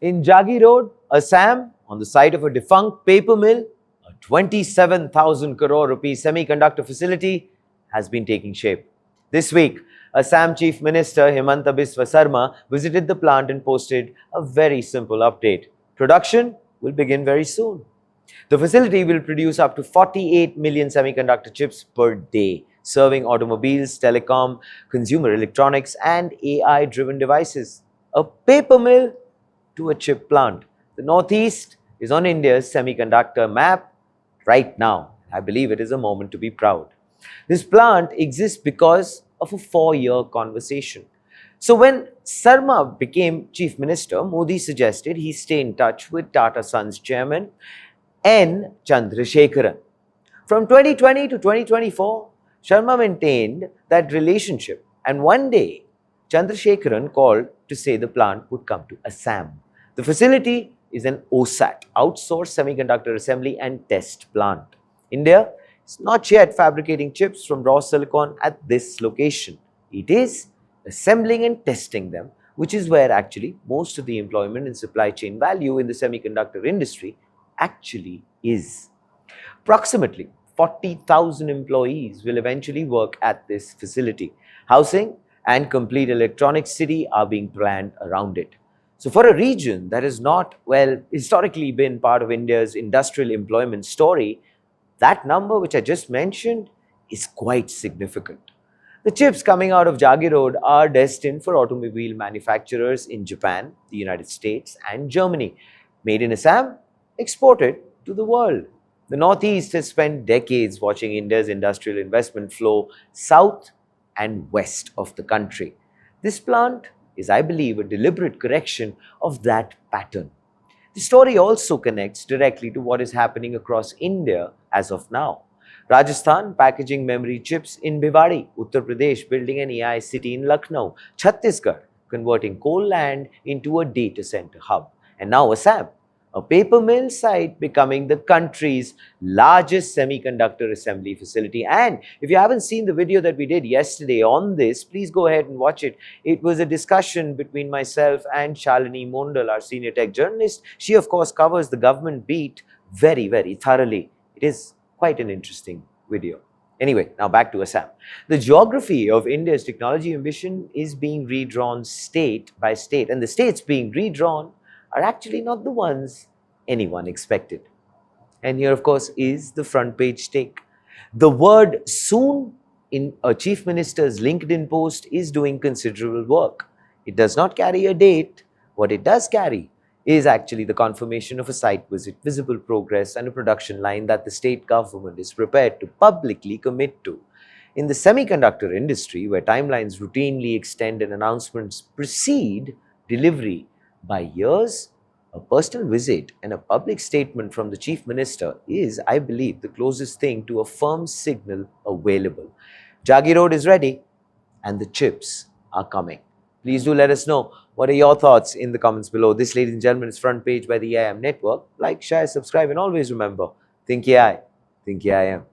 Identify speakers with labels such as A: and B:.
A: In Jaggi Road, Assam, on the site of a defunct paper mill, a 27,000 crore rupee semiconductor facility has been taking shape. This week, Assam Chief Minister Himanta Biswa Sarma visited the plant and posted a very simple update. Production will begin very soon. The facility will produce up to 48 million semiconductor chips per day, serving automobiles, telecom, consumer electronics, and AI-driven devices. A paper mill to a chip plant. The Northeast is on India's semiconductor map right now. I believe it is a moment to be proud. This plant exists because of a 4-year conversation. So when Sarma became Chief Minister, Modi suggested he stay in touch with Tata Sons chairman N. Chandrasekaran. From 2020 to 2024, Sharma maintained that relationship, and one day Chandrasekaran called to say the plant would come to Assam. The facility is an OSAT, outsourced semiconductor assembly and test plant. India is not yet fabricating chips from raw silicon at this location. It is assembling and testing them, which is where actually most of the employment and supply chain value in the semiconductor industry actually is. Approximately 40,000 employees will eventually work at this facility. Housing and complete electronic city are being planned around it. So for a region that has not, historically been part of India's industrial employment story, that number which I just mentioned is quite significant. The chips coming out of Jaggi Road are destined for automobile manufacturers in Japan, the United States, and Germany. Made in Assam, exported to the world. The Northeast has spent decades watching India's industrial investment flow south and west of the country. This plant is, I believe, a deliberate correction of that pattern. The story also connects directly to what is happening across India as of now. Rajasthan packaging memory chips in Bhiwadi, Uttar Pradesh building an AI city in Lucknow, Chhattisgarh converting coal land into a data center hub, and now Assam, a paper mill site becoming the country's largest semiconductor assembly facility. And if you haven't seen the video that we did yesterday on this, please go ahead and watch it. It was a discussion between myself and Shalini Mondal, our senior tech journalist. She, of course, covers the government beat very, very thoroughly. It is quite an interesting video. Anyway, now back to Assam. The geography of India's technology ambition is being redrawn state by state, and the states being redrawn are actually not the ones anyone expected. And here, of course, is the front page take. The word soon in a chief minister's LinkedIn post is doing considerable work. It does not carry a date. What it does carry is actually the confirmation of a site visit, visible progress, and a production line that the state government is prepared to publicly commit to. In the semiconductor industry, where timelines routinely extend and announcements precede delivery by years, a personal visit and a public statement from the Chief Minister is, I believe, the closest thing to a firm signal available. Jaggi Road is ready and the chips are coming. Please do let us know what are your thoughts in the comments below. This, ladies and gentlemen, is Front Page by the AIM Network. Like, share, subscribe, and always remember, think AI, think AIM.